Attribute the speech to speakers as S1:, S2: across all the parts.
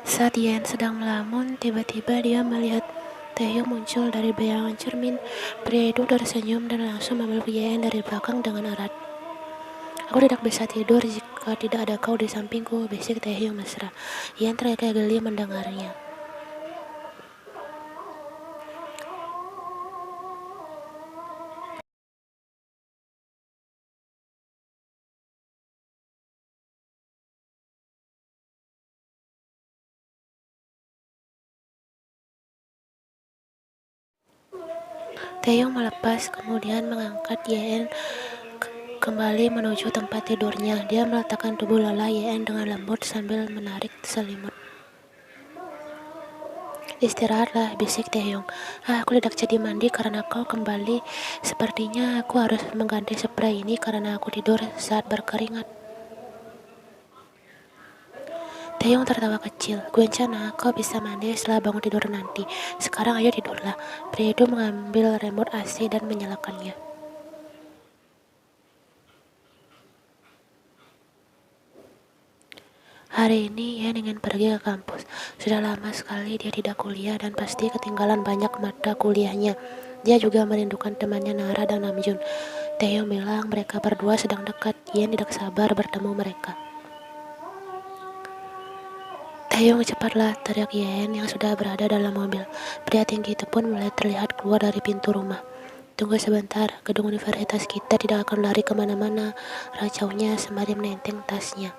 S1: Saat Yen sedang melamun, tiba-tiba dia melihat Taehyung muncul dari bayangan cermin. Pria itu tersenyum dan langsung memeluk Yen dari belakang dengan erat. Aku tidak bisa tidur jika tidak ada kau di sampingku, bisik Taehyung mesra. Yen terkekeh geli mendengarnya. Taehyung melepas, kemudian mengangkat Yen kembali menuju tempat tidurnya. Dia meletakkan tubuh lelah Yen dengan lembut sambil menarik selimut. Istirahatlah, bisik Taehyung. Aku tidak jadi mandi karena kau kembali. Sepertinya aku harus mengganti spray ini karena aku tidur saat berkeringat. Taehyung tertawa kecil. Rencana kau bisa mandi setelah bangun tidur nanti. Sekarang ayo tidurlah. Pria itu mengambil remote AC dan menyalakannya. Hari ini Ian ingin pergi ke kampus. Sudah lama sekali dia tidak kuliah dan pasti ketinggalan banyak mata kuliahnya. Dia juga merindukan temannya Nara dan Namjoon. Taehyung bilang mereka berdua sedang dekat. Ian tidak sabar bertemu mereka. Taehyung, cepatlah, teriak Yen yang sudah berada dalam mobil. Pria tinggi itu pun mulai terlihat keluar dari pintu rumah. Tunggu sebentar, gedung universitas kita tidak akan lari kemana-mana, racaunya sembari menenteng tasnya.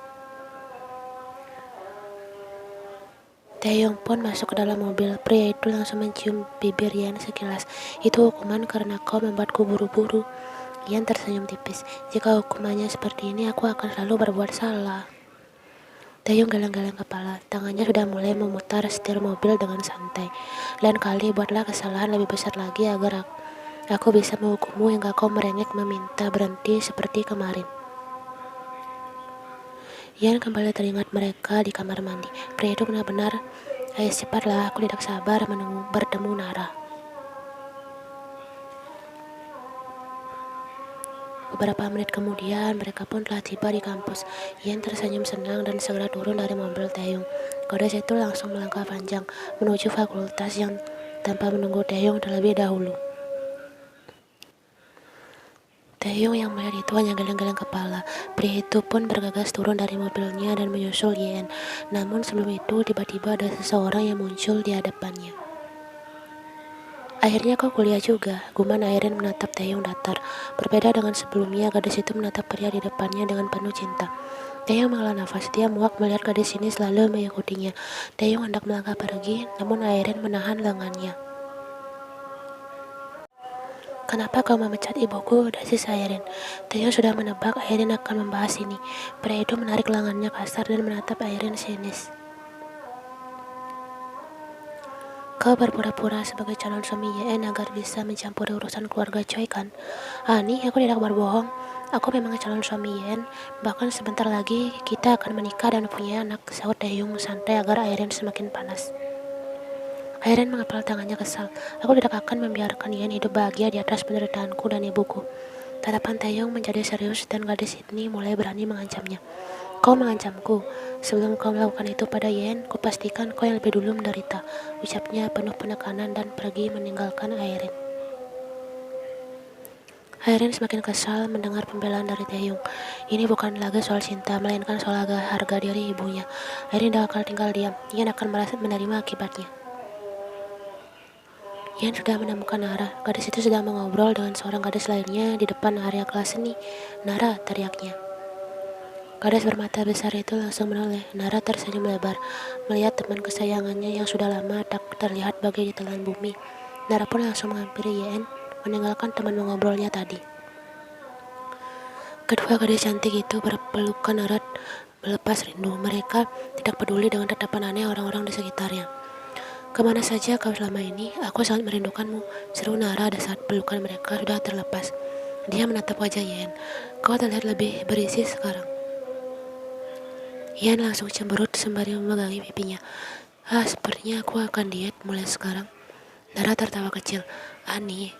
S1: Taehyung pun masuk ke dalam mobil. Pria itu langsung mencium bibir Yan sekilas. Itu hukuman karena kau membuatku buru-buru. Yan tersenyum tipis. Jika hukumannya seperti ini, aku akan selalu berbuat salah. Taehyung geleng-geleng kepala. Tangannya sudah mulai memutar setir mobil dengan santai. Lain kali buatlah kesalahan lebih besar lagi agar aku bisa menghukummu hingga kau merengek meminta berhenti seperti kemarin. Yan kembali teringat mereka di kamar mandi. Pria itu benar-benar, ayo cepatlah, aku tidak sabar bertemu Nara. Beberapa menit kemudian, mereka pun telah tiba di kampus. Yan tersenyum senang dan segera turun dari mobil Taehyung. Gadis itu langsung melangkah panjang menuju fakultas yang tanpa menunggu Taehyung terlebih dahulu. Taehyung yang melihat itu hanya geleng-geleng kepala. Pria itu pun bergegas turun dari mobilnya dan menyusul Yen. Namun sebelum itu, tiba-tiba ada seseorang yang muncul di hadapannya. Akhirnya kau kuliah juga, gumam Airin menatap Taehyung datar. Berbeda dengan sebelumnya, gadis itu menatap pria di depannya dengan penuh cinta. Taehyung menghela nafas, dia muak melihat gadis ini selalu mengikutinya. Taehyung hendak melangkah pergi, namun Airin menahan lengannya. Kenapa kau memecat ibuku? Desis Airin. Taehyung sudah menebak Airin akan membahas ini. Pria itu menarik lengannya kasar dan menatap Airin sinis. Kau berpura-pura sebagai calon suami Yen agar bisa mencampuri urusan keluarga Choi kan? Ani, aku tidak berbohong. Aku memang calon suami Yen. Bahkan sebentar lagi kita akan menikah dan punya anak, sahut Taehyung santai agar Airin semakin panas. Airin mengepal tangannya kesal. Aku tidak akan membiarkan Yen hidup bahagia di atas penderitaanku dan ibuku. Tatapan Taehyung menjadi serius dan gadis ini mulai berani mengancamnya. Kau mengancamku. Sebelum kau melakukan itu pada Yen, kupastikan kau yang lebih dulu menderita. Ucapnya penuh penekanan dan pergi meninggalkan Airin. Airin semakin kesal mendengar pembelaan dari Taehyung. Ini bukan lagi soal cinta, melainkan soal harga diri ibunya. Airin tidak akan tinggal diam. Yen akan merasa menerima akibatnya. Yen sudah menemukan Nara. Gadis itu sedang mengobrol dengan seorang gadis lainnya di depan area kelas seni. Nara, teriaknya. Gadis bermata besar itu langsung menoleh. Nara tersenyum lebar, melihat teman kesayangannya yang sudah lama tak terlihat bagai ditelan bumi. Nara pun langsung menghampiri Yen, meninggalkan teman mengobrolnya tadi. Kedua gadis cantik itu berpelukan erat, melepas rindu. Mereka tidak peduli dengan tatapan aneh orang-orang di sekitarnya. Kemana saja kau selama ini? Aku sangat merindukanmu, seru Nara saat pelukan mereka sudah terlepas. Dia menatap wajah Yen. Kau terlihat lebih berisi sekarang. Yen langsung cemberut sembari memegangi pipinya. Sepertinya aku akan diet mulai sekarang. Nara tertawa kecil. Ani,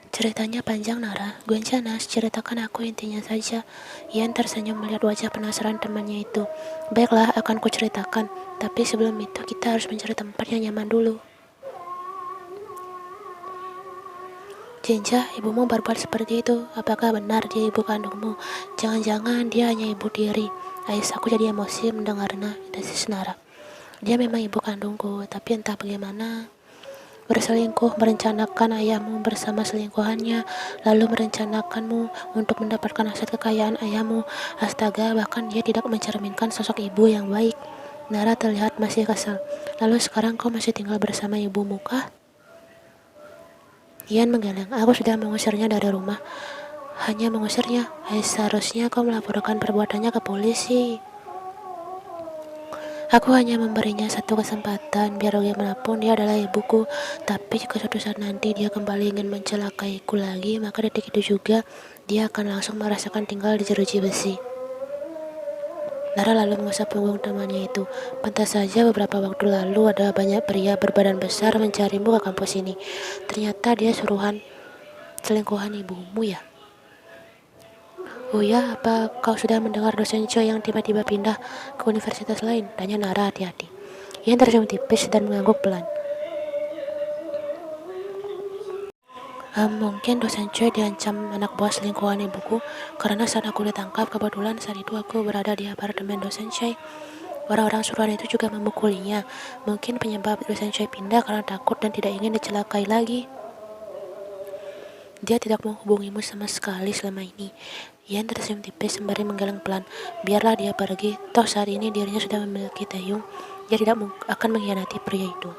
S1: Ceritanya panjang, Nara. Guencana, ceritakan aku intinya saja. Ian tersenyum melihat wajah penasaran temannya itu. Baiklah, akan kuceritakan. Tapi sebelum itu kita harus mencari tempat yang nyaman dulu. Jinja, ibumu berbuat seperti itu. Apakah benar dia ibu kandungmu? Jangan-jangan dia hanya ibu tiri. Aku jadi emosi mendengarnya, desis Nara. Dia memang ibu kandungku, tapi entah bagaimana berselingkuh, merencanakan ayahmu bersama selingkuhannya, lalu merencanakanmu untuk mendapatkan aset kekayaan ayahmu. Astaga, bahkan dia tidak mencerminkan sosok ibu yang baik. Nara terlihat masih kesal. Lalu sekarang kau masih tinggal bersama ibumu kah? Ian menggeleng. Aku sudah mengusirnya dari rumah. Hanya mengusirnya. Seharusnya kau melaporkan perbuatannya ke polisi. Aku hanya memberinya satu kesempatan, biar bagaimanapun dia adalah ibuku. Tapi jika suatu saat nanti dia kembali ingin mencelakaiku lagi, maka detik itu juga dia akan langsung merasakan tinggal di jeruji besi. Nara lalu mengusap punggung temannya itu. Pantas saja beberapa waktu lalu ada banyak pria berbadan besar mencarimu ke kampus ini. Ternyata dia suruhan selingkuhan ibumu ya. Oh ya, apa kau sudah mendengar dosen Choi yang tiba-tiba pindah ke universitas lain? Tanya Nara hati-hati. Ian tersenyum tipis dan mengangguk pelan. Mungkin dosen Choi diancam anak buah selingkuhan ibuku, karena saat aku ditangkap, kebetulan saat itu aku berada di apartemen dosen Choi. Orang-orang suruhan itu juga memukulinya. Mungkin penyebab dosen Choi pindah karena takut dan tidak ingin dicelakai lagi. Dia tidak menghubungimu sama sekali selama ini. Ian tersenyum tipis sembari menggeleng pelan. Biarlah dia pergi, toh saat ini dirinya sudah memiliki Taehyung. Dia tidak akan mengkhianati pria itu.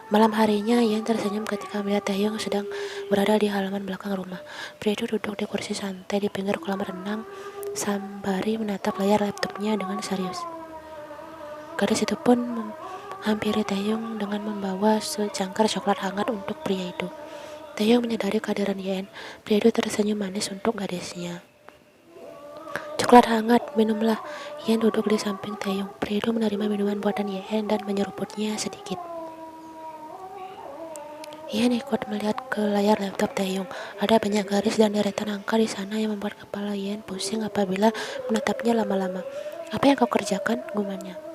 S1: Malam harinya, Ian tersenyum ketika melihat Taehyung sedang berada di halaman belakang rumah. Pria itu duduk di kursi santai di pinggir kolam renang, sembari menatap layar laptopnya dengan serius. Gadis itu pun menghampiri Taehyung dengan membawa secangkir coklat hangat untuk pria itu. Taehyung menyadari kehadiran Ian. Pria itu tersenyum manis untuk gadisnya. Coklat hangat, minumlah. Ian duduk di samping Taehyung. Pria itu menerima minuman buatan Ian dan menyeruputnya sedikit. Ian ikut melihat ke layar laptop Taehyung. Ada banyak garis dan deretan angka di sana yang membuat kepala Ian pusing apabila menatapnya lama-lama. Apa yang kau kerjakan? Gumannya.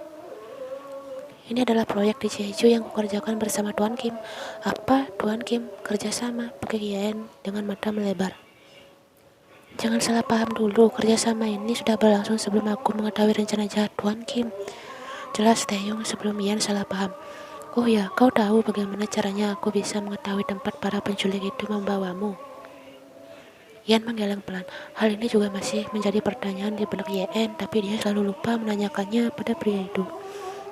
S1: Ini adalah proyek di Jeju yang kukerjakan bersama Tuan Kim. Apa, Tuan Kim? Kerjasama? Pakai Ian dengan mata melebar. Jangan salah paham dulu, kerjasama ini sudah berlangsung sebelum aku mengetahui rencana jahat Tuan Kim. Jelas Taehyung sebelum Ian salah paham. Oh ya, kau tahu bagaimana caranya aku bisa mengetahui tempat para penculik itu membawamu? Ian menggeleng pelan. Hal ini juga masih menjadi pertanyaan di benak Ian, tapi dia selalu lupa menanyakannya pada pria itu.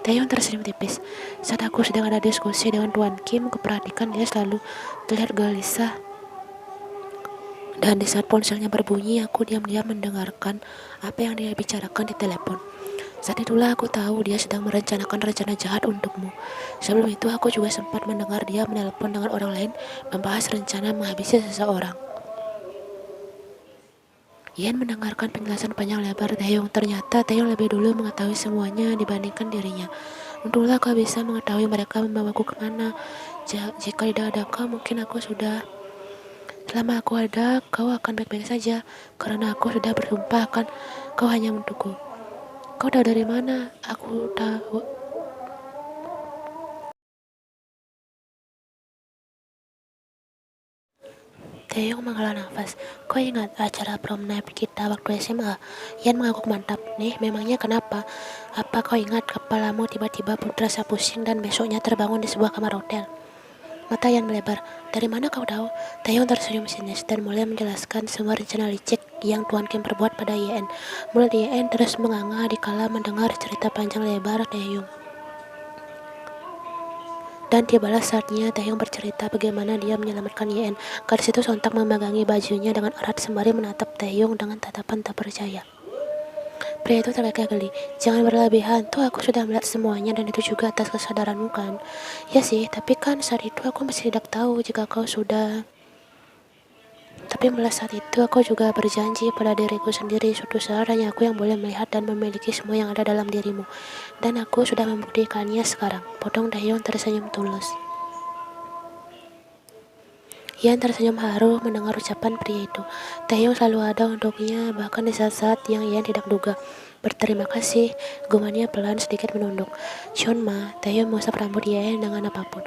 S1: Taehyung tersenyum tipis. Saat aku sedang ada diskusi dengan Tuan Kim, kuperhatikan dia selalu terlihat gelisah. Dan di saat ponselnya berbunyi, aku diam-diam mendengarkan apa yang dia bicarakan di telepon. Saat itulah aku tahu dia sedang merencanakan rencana jahat untukmu. Sebelum itu aku juga sempat mendengar dia menelpon dengan orang lain, membahas rencana menghabisi seseorang. Ian mendengarkan penjelasan panjang lebar Taehyung. Ternyata Taehyung lebih dulu mengetahui semuanya dibandingkan dirinya. Untunglah kau bisa mengetahui mereka membawaku kemana. Jika tidak ada kau, mungkin aku sudah... Selama aku ada, kau akan baik-baik saja. Karena aku sudah bersumpah akan kau hanya untukku. Kau tahu dari mana? Aku tahu... Taehyung menghela nafas. Kau ingat acara prom night kita waktu SMA? Ian mengangguk mantap. Nih, memangnya kenapa? Apa kau ingat kepalamu tiba-tiba terasa pusing dan besoknya terbangun di sebuah kamar hotel? Mata Ian melebar. Dari mana kau tahu? Taehyung tersenyum sinis dan mulai menjelaskan semua rencana licik yang Tuan Kim perbuat pada Ian. Mulut Ian terus menganga dikala mendengar cerita panjang lebar Taehyung. Dan tibalah saatnya Taehyung bercerita bagaimana dia menyelamatkan Yen. Gadis itu sontak memegangi bajunya dengan erat sembari menatap Taehyung dengan tatapan tak percaya. Pria itu terkekeh geli. Jangan berlebihan, tuh aku sudah melihat semuanya dan itu juga atas kesadaranmu kan. Ya sih, tapi kan saat itu aku masih tidak tahu jika kau sudah... Tapi mulai saat itu aku juga berjanji pada diriku sendiri suatu saat hanya aku yang boleh melihat dan memiliki semua yang ada dalam dirimu. Dan aku sudah membuktikannya sekarang. Potong Taehyung tersenyum tulus. Ian tersenyum haru mendengar ucapan pria itu. Taehyung selalu ada untuknya, bahkan di saat-saat yang Ian tidak duga. Berterima kasih, gumannya pelan sedikit menunduk. Chunma, Taehyung mengusap rambut Ian dengan apapun.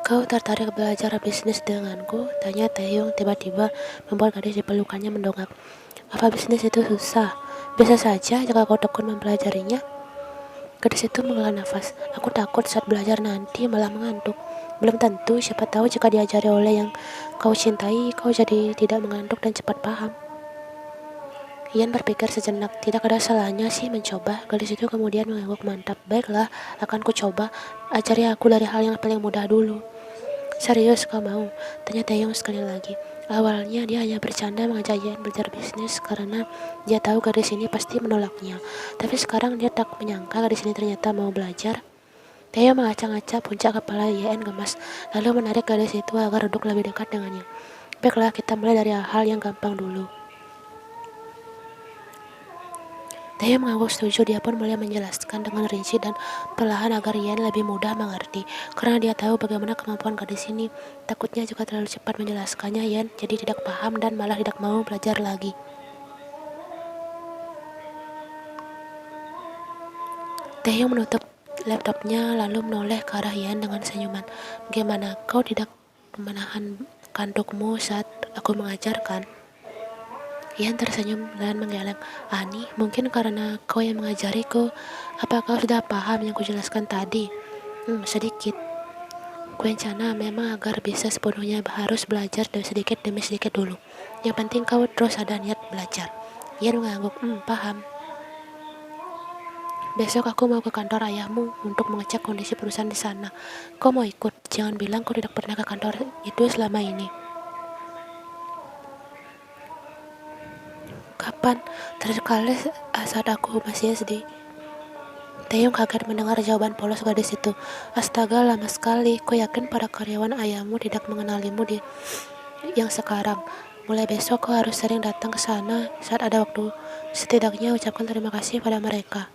S1: Kau tertarik belajar bisnis denganku? Tanya Taehyung tiba-tiba membuat gadis di pelukannya mendongak. Apa bisnis itu susah? Bisa saja jika kau tekun mempelajarinya. Gadis itu menghela nafas. Aku takut saat belajar nanti malah mengantuk. Belum tentu, siapa tahu jika diajari oleh yang kau cintai, kau jadi tidak mengantuk dan cepat paham. Ian berpikir sejenak, tidak ada salahnya sih mencoba. Gadis itu kemudian mengangguk mantap. Baiklah, akan ku coba. Ajari aku dari hal yang paling mudah dulu. Serius kau mau? Tanya Taeyong sekali lagi. Awalnya dia hanya bercanda mengajak Ian belajar bisnis karena dia tahu gadis ini pasti menolaknya. Tapi sekarang dia tak menyangka gadis ini ternyata mau belajar. Taeyong mengacak-ngacak puncak kepala Ian gemas, lalu menarik gadis itu agar duduk lebih dekat dengannya. Baiklah, kita mulai dari hal yang gampang dulu. Taeyong mengangguk setuju. Dia pun mulai menjelaskan dengan rinci dan perlahan agar Ian lebih mudah mengerti. Karena dia tahu bagaimana kemampuan gadis ini. Takutnya juga terlalu cepat menjelaskannya, Ian jadi tidak paham dan malah tidak mau belajar lagi. Taeyong menutup laptopnya lalu menoleh ke arah Ian dengan senyuman. Gimana, kau tidak menahan kantukmu saat aku mengajarkan? Ian tersenyum dan menggeleng. Ani, mungkin karena kau yang mengajariku. Apa kau sudah paham yang kujelaskan tadi? Sedikit. Kurencana memang agar bisa sepenuhnya harus belajar dari sedikit demi sedikit dulu. Yang penting kau terus ada niat belajar. Ian mengangguk. Paham. Besok aku mau ke kantor ayahmu untuk mengecek kondisi perusahaan di sana. Kau mau ikut? Jangan bilang kau tidak pernah ke kantor itu selama ini. Kapan? Terakhir kali saat aku masih SD. Taeyong kaget mendengar jawaban polos gadis itu. Astaga, lama sekali. Kau yakin para karyawan ayahmu tidak mengenalimu di yang sekarang? Mulai besok kau harus sering datang ke sana saat ada waktu. Setidaknya ucapkan terima kasih pada mereka.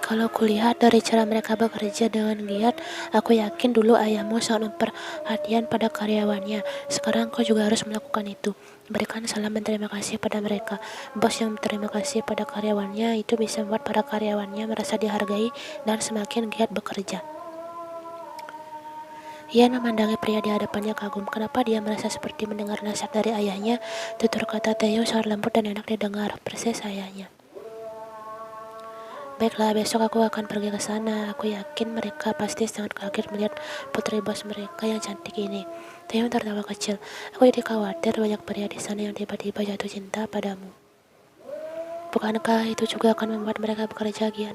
S1: Kalau kulihat dari cara mereka bekerja dengan giat, aku yakin dulu ayahmu sangat memperhatian pada karyawannya. Sekarang kau juga harus melakukan itu. Berikan salam dan terima kasih pada mereka. Bos yang berterima kasih pada karyawannya itu bisa membuat para karyawannya merasa dihargai dan semakin giat bekerja. Ian memandangi pria di hadapannya kagum. Kenapa dia merasa seperti mendengar nasihat dari ayahnya? Tutur kata Theo sangat lembut dan enak didengar, persis ayahnya. Baiklah, besok aku akan pergi ke sana. Aku yakin mereka pasti sangat kaget melihat putri bos mereka yang cantik ini. Taeyong tertawa kecil. Aku jadi khawatir banyak pria di sana yang tiba-tiba jatuh cinta padamu. Bukankah itu juga akan membuat mereka bekerja giat?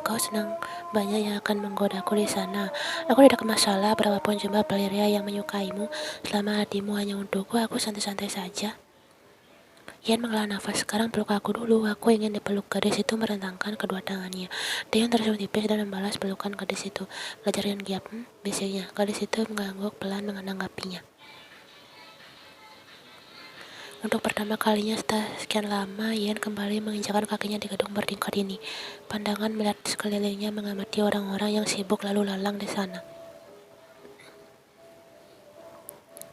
S1: Kau senang banyak yang akan menggodaku di sana. Aku tidak masalah berapapun jumlah pria yang menyukaimu. Selama hatimu hanya untukku, aku santai-santai saja. Ian menghela nafas. Sekarang peluk aku dulu. Aku ingin dipeluk. Gadis itu merentangkan kedua tangannya. Taeyong tersenyum tipis dan membalas pelukan gadis itu. Belajar yang giat, bisiknya. Gadis itu mengangguk pelan menanggapinya. Untuk pertama kalinya setelah sekian lama, Ian kembali menginjakkan kakinya di gedung bertingkat ini. Pandangan melihat sekelilingnya mengamati orang-orang yang sibuk lalu lalang di sana.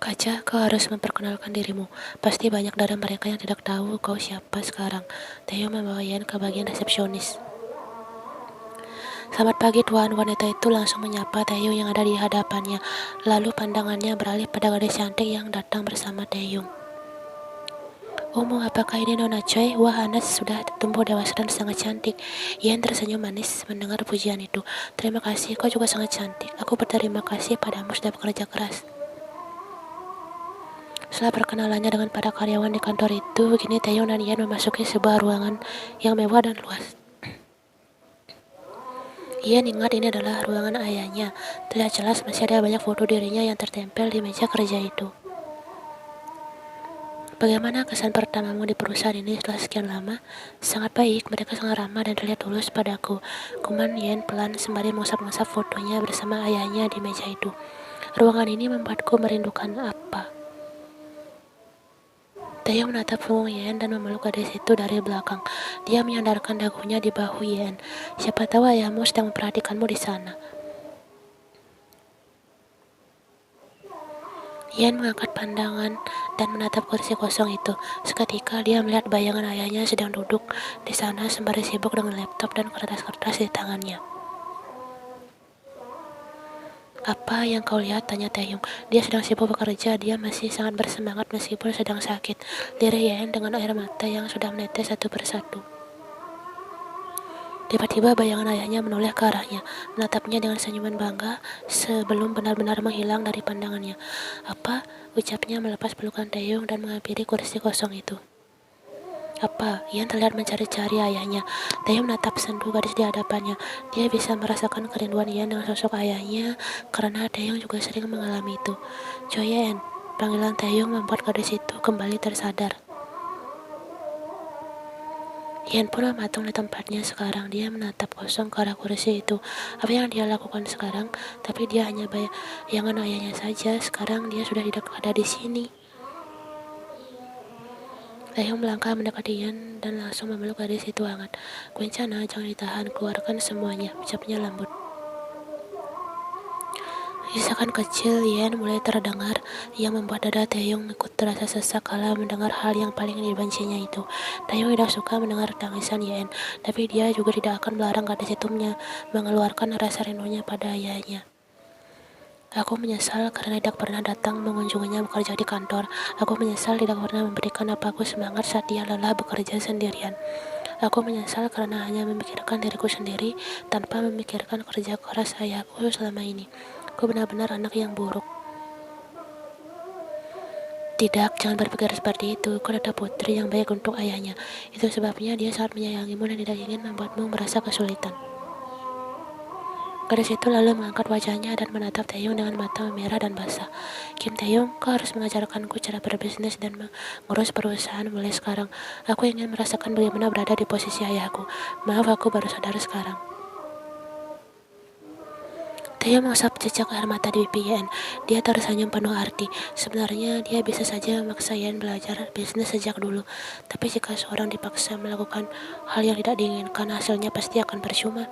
S1: Kaca, kau harus memperkenalkan dirimu. Pasti banyak dari mereka yang tidak tahu kau siapa sekarang. Taeyong membawa Ian ke bagian resepsionis. Selamat pagi tuan, wanita itu langsung menyapa Taeyong yang ada di hadapannya. Lalu pandangannya beralih pada gadis cantik yang datang bersama Taeyong. Apakah ini Nona Choi? Wah, Anda sudah tumbuh dewasa dan sangat cantik. Ian tersenyum manis mendengar pujian itu. Terima kasih, kau juga sangat cantik. Aku berterima kasih padamu sudah bekerja keras. Setelah perkenalannya dengan para karyawan di kantor itu, kini Taeyong dan Ian memasuki sebuah ruangan yang mewah dan luas. Ian ingat ini adalah ruangan ayahnya. Terlihat jelas masih ada banyak foto dirinya yang tertempel di meja kerja itu. Bagaimana kesan pertamamu di perusahaan ini setelah sekian lama? Sangat baik, mereka sangat ramah dan terlihat tulus padaku. Kuman Yen pelan sembari mengusap-ngusap fotonya bersama ayahnya di meja itu. Ruangan ini membuatku merindukan apa? Taeyong menatap punggung Yen dan memeluk gadis itu dari belakang. Dia menyandarkan dagunya di bahu Yen. Siapa tahu ayahmu sedang memperhatikanmu di sana. Yen mengangkat pandangan dan menatap kursi kosong itu. Seketika dia melihat bayangan ayahnya sedang duduk di sana sembari sibuk dengan laptop dan kertas-kertas di tangannya. Apa yang kau lihat? Tanya Taeyong. Dia sedang sibuk bekerja, dia masih sangat bersemangat meskipun sedang sakit. Lirik Yen dengan air mata yang sudah menetes satu persatu. Tiba-tiba bayangan ayahnya menoleh ke arahnya, menatapnya dengan senyuman bangga sebelum benar-benar menghilang dari pandangannya. Apa? Ucapnya melepas pelukan Taeyong dan menghampiri kursi kosong itu. Apa? Ian terlihat mencari-cari ayahnya. Taeyong menatap sendu gadis di hadapannya. Dia bisa merasakan kerinduan Ian dengan sosok ayahnya karena Taeyong juga sering mengalami itu. Joyen, panggilan Taeyong membuat gadis itu kembali tersadar. Ian pun mematung di tempatnya sekarang. Dia menatap kosong ke arah kursi itu. Apa yang dia lakukan sekarang? Tapi dia hanya bayangan ayahnya saja. Sekarang dia sudah tidak ada di sini. Taeyong melangkah mendekati Ian dan langsung memeluk gadis itu hangat. Kuencana, jangan ditahan, keluarkan semuanya, ucapnya lembut. Isakan kecil Ian mulai terdengar yang membuat dada Taeyong ikut terasa sesak kala mendengar hal yang paling dibencinya itu. Taeyong tidak suka mendengar tangisan Ian, tapi dia juga tidak akan melarang gadis itu mengeluarkan rasa rindunya pada ayahnya. Aku menyesal karena tidak pernah datang mengunjunginya bekerja di kantor. Aku menyesal tidak pernah memberikan apaku semangat saat dia lelah bekerja sendirian. Aku menyesal karena hanya memikirkan diriku sendiri tanpa memikirkan kerja keras ayahku selama ini. Aku benar-benar anak yang buruk. Tidak, jangan berpikir seperti itu. Kau adalah putri yang baik untuk ayahnya. Itu sebabnya dia sangat menyayangimu dan tidak ingin membuatmu merasa kesulitan. Gadis itu lalu mengangkat wajahnya dan menatap Taeyong dengan mata merah dan basah. Kim Taeyong, kau harus mengajarkanku cara berbisnis dan mengurus perusahaan mulai sekarang. Aku ingin merasakan bagaimana berada di posisi ayahku. Maaf, aku baru sadar sekarang. Taeyong mengusap jejak air mata di pipi Yen. Dia tersenyum penuh arti. Sebenarnya dia bisa saja memaksa Yen belajar bisnis sejak dulu. Tapi jika seorang dipaksa melakukan hal yang tidak diinginkan, hasilnya pasti akan percuma.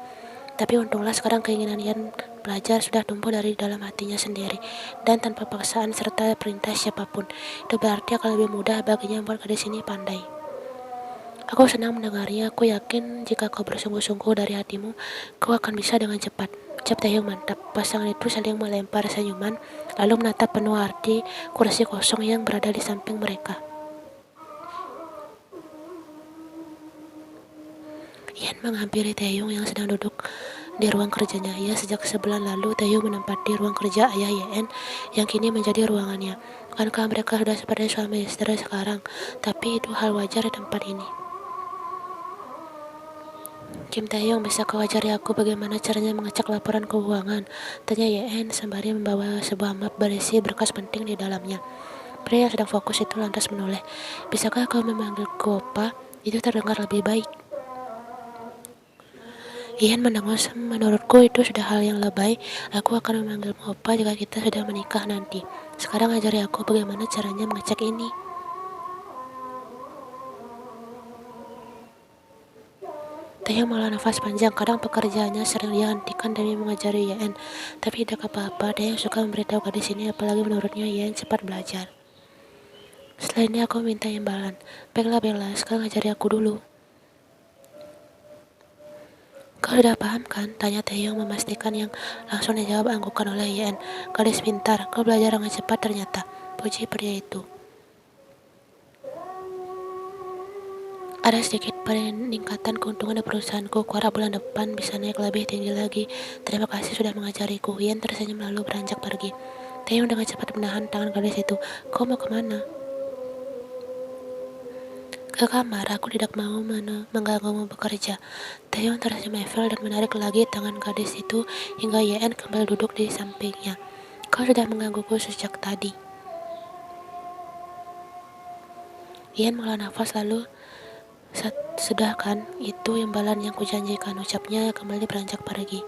S1: Tapi untunglah sekarang keinginan Ian belajar sudah tumbuh dari dalam hatinya sendiri dan tanpa paksaan serta perintah siapapun. Itu berarti akan lebih mudah baginya membuat gadis ini pandai. Aku senang mendengarnya. Aku yakin jika kau bersungguh-sungguh dari hatimu, kau akan bisa dengan cepat. Ucap Taeyong mantap. Pasangan itu saling melempar senyuman lalu menatap penuh arti kursi kosong yang berada di samping mereka. Ian menghampiri Taeyong yang sedang duduk di ruang kerjanya. Sejak sebulan lalu Taeyong menempati ruang kerja ayah Ian yang kini menjadi ruangannya. Bukankah mereka sudah seperti suami istri sekarang? Tapi itu hal wajar di tempat ini. Kim Taeyong, bisa kau ajari aku bagaimana caranya mengecek laporan keuangan? Tanya Ian sembari membawa sebuah map berisi berkas penting di dalamnya. Pria yang sedang fokus itu lantas menoleh. Bisakah kau memanggilku Opa? Itu terdengar lebih baik. Ian mendengus, menurutku itu sudah hal yang lebay. Aku akan memanggilmu Opa jika kita sudah menikah nanti. Sekarang ajari aku bagaimana caranya mengecek ini. Taeyong menghela nafas panjang. Kadang pekerjaannya sering dia hentikan demi mengajari Ian. Tapi tidak apa-apa, Taeyong suka memberitahu gadis ini, apalagi menurutnya Ian cepat belajar. Setelah ini aku minta imbalan. Baiklah, sekarang ajari aku dulu. Kau sudah paham kan? Tanya Taeyong memastikan yang langsung dijawab anggukan oleh Ian. Gadis pintar, kau belajar dengan cepat ternyata. Puji pria itu. Ada sedikit peningkatan keuntungan di perusahaanku. Kuharap bulan depan bisa naik lebih tinggi lagi. Terima kasih sudah mengajariku. Ian tersenyum lalu beranjak pergi. Taeyong dengan cepat menahan tangan gadis itu. Kau mau kemana? Ke kamar, aku tidak mau mengganggumu bekerja. Taeyong tersenyum evil dan menarik lagi tangan gadis itu hingga Ian kembali duduk di sampingnya. Kau sudah menggangguku sejak tadi. Ian menghela nafas lalu, sudah kan, itu imbalan yang kujanjikan, ucapnya kembali beranjak pergi.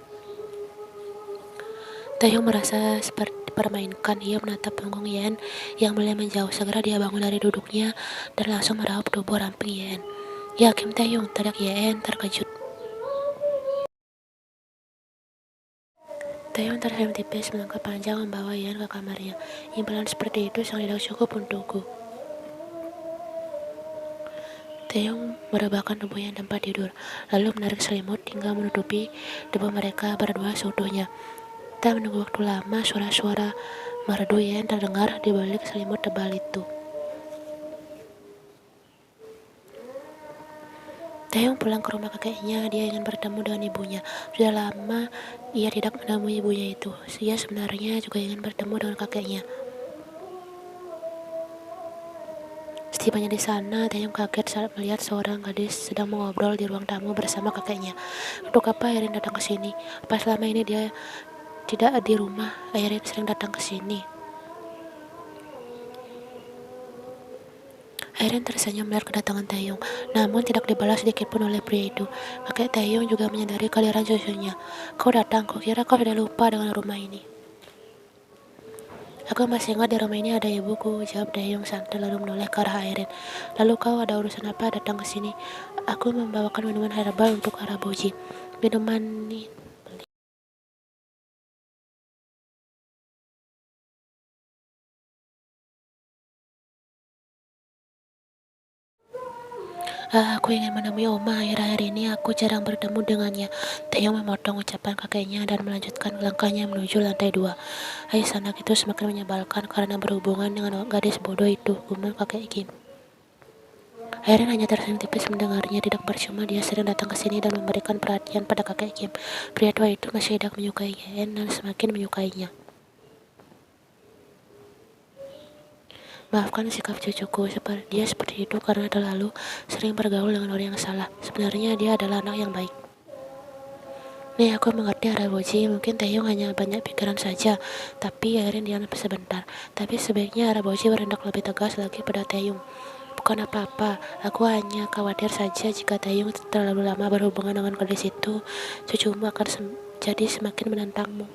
S1: Taehyung merasa seperti dipermainkan. Ia menatap punggung Yen yang mulai menjauh. Segera dia bangun dari duduknya dan langsung meraup tubuh ramping Yen. "Ya, Kim Taehyung," teriak Yen terkejut. Taehyung tersenyum tipis melangkah panjang membawa Yen ke kamarnya. Imbalan seperti itu sangat tidak cukup untukku. Taehyung merebahkan tubuhnya di tempat tidur, lalu menarik selimut hingga menutupi tubuh mereka berdua seutuhnya. Tak menunggu waktu lama, suara-suara merdu Yen terdengar di balik selimut tebal itu. Taehyung pulang ke rumah kakeknya. Dia ingin bertemu dengan ibunya. Sudah lama ia tidak menemui ibunya itu. Ia sebenarnya juga ingin bertemu dengan kakeknya. Setibanya di sana, Taehyung kaget saat melihat seorang gadis sedang mengobrol di ruang tamu bersama kakeknya. "Untuk apa Airin datang ke sini? Apa selama ini dia tidak di rumah? Airin sering datang ke sini." Airin tersenyum melihat kedatangan Taehyung, namun tidak dibalas sedikitpun oleh pria itu. Kakek Taehyung juga menyadari kehadiran cucunya. "Kau datang, kukira kau sudah lupa dengan rumah ini." "Aku masih ingat di rumah ini ada ibuku," jawab Taehyung santai lalu menoleh ke arah Airin. "Lalu kau ada urusan apa datang ke sini?" "Aku membawakan minuman herbal untuk Araboji." "Minuman ini?" Aku ingin menemui Oma. Akhir-akhir ini aku jarang bertemu dengannya." Taehyung memotong ucapan kakeknya dan melanjutkan langkahnya menuju lantai 2. "Ayah anak itu semakin menyebalkan karena berhubungan dengan gadis bodoh itu," gumam kakek Kim. Airin hanya tersenyum tipis mendengarnya. Tidak percuma dia sering datang ke sini dan memberikan perhatian pada kakek Kim. Pria tua itu masih tidak menyukai Yen dan semakin menyukainya. "Maafkan sikap cucuku, dia seperti itu karena terlalu sering bergaul dengan orang yang salah. Sebenarnya dia adalah anak yang baik." "Nih, aku mengerti Araboji, mungkin Taehyung hanya banyak pikiran saja." Tapi Airin diam sebentar. "Tapi sebaiknya Araboji bertindak lebih tegas lagi pada Taehyung." "Bukan apa-apa, aku hanya khawatir saja jika Taehyung terlalu lama berhubungan dengan gadis itu, cucumu akan jadi semakin menentangmu."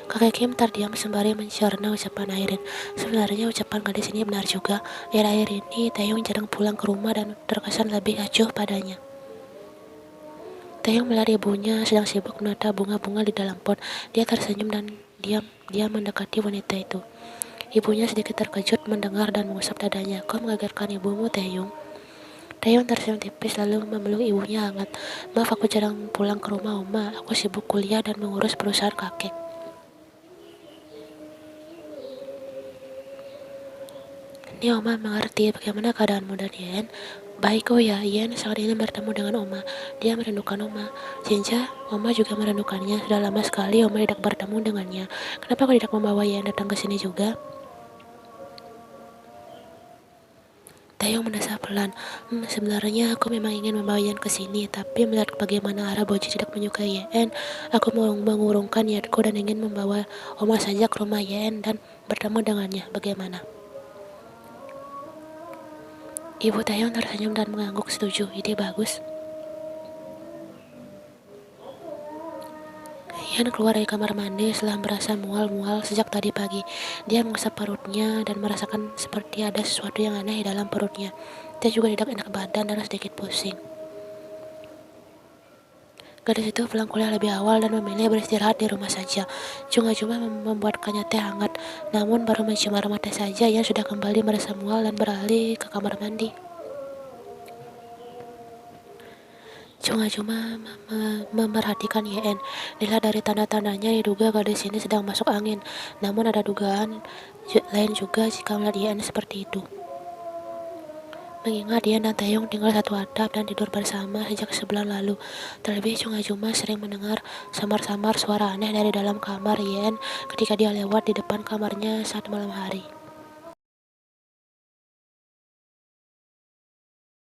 S1: Kakek Kim terdiam sembari mencerna ucapan Airin. Sebenarnya ucapan gadis ini benar juga. Akhir-akhir ini Taehyung jarang pulang ke rumah dan terkesan lebih acuh padanya. Taehyung melihat ibunya sedang sibuk menata bunga-bunga di dalam pot. Dia tersenyum dan diam mendekati wanita itu. Ibunya sedikit terkejut mendengar dan mengusap dadanya. "Kau mengagetkan ibumu, Taehyung." Taehyung tersenyum tipis lalu memeluk ibunya hangat. "Maaf, aku jarang pulang ke rumah Oma. Aku sibuk kuliah dan mengurus perusahaan kakek." "Ini Oma mengerti bagaimana keadaanmu dan Yen." "Baik, oh ya, Yen sangat ingin bertemu dengan Oma. Dia merindukan Oma." "Jinja, Oma juga merindukannya. Sudah lama sekali Oma tidak bertemu dengannya. Kenapa kau tidak membawa Yen datang ke sini juga?" Taehyung mendesah pelan. Sebenarnya aku memang ingin membawa Yen ke sini, tapi melihat bagaimana Araboji tidak menyukai Yen, aku mengurungkan niatku dan ingin membawa Oma saja ke rumah Yen dan bertemu dengannya. Bagaimana?" Ibu Taehyung tersenyum dan mengangguk setuju. "Ide bagus." Yen keluar dari kamar mandi setelah merasa mual-mual sejak tadi pagi. Dia mengusap perutnya dan merasakan seperti ada sesuatu yang aneh di dalam perutnya. Dia juga tidak enak badan dan sedikit pusing. Gadis itu pulang kuliah lebih awal dan memilih beristirahat di rumah saja. Cuma-cuma membuatkannya teh hangat. Namun baru mencium aroma teh saja, ia sudah kembali merasa mual dan beralih ke kamar mandi. Cuma-cuma memperhatikan Yen. Dilihat dari tanda-tandanya diduga gadis ini sedang masuk angin. Namun ada dugaan lain juga jika melihat Yen seperti itu. Mengingat Yen dan Taehyung tinggal satu atap dan tidur bersama sejak sebulan lalu. Terlebih Cuma sering mendengar samar-samar suara aneh dari dalam kamar Yen ketika dia lewat di depan kamarnya saat malam hari.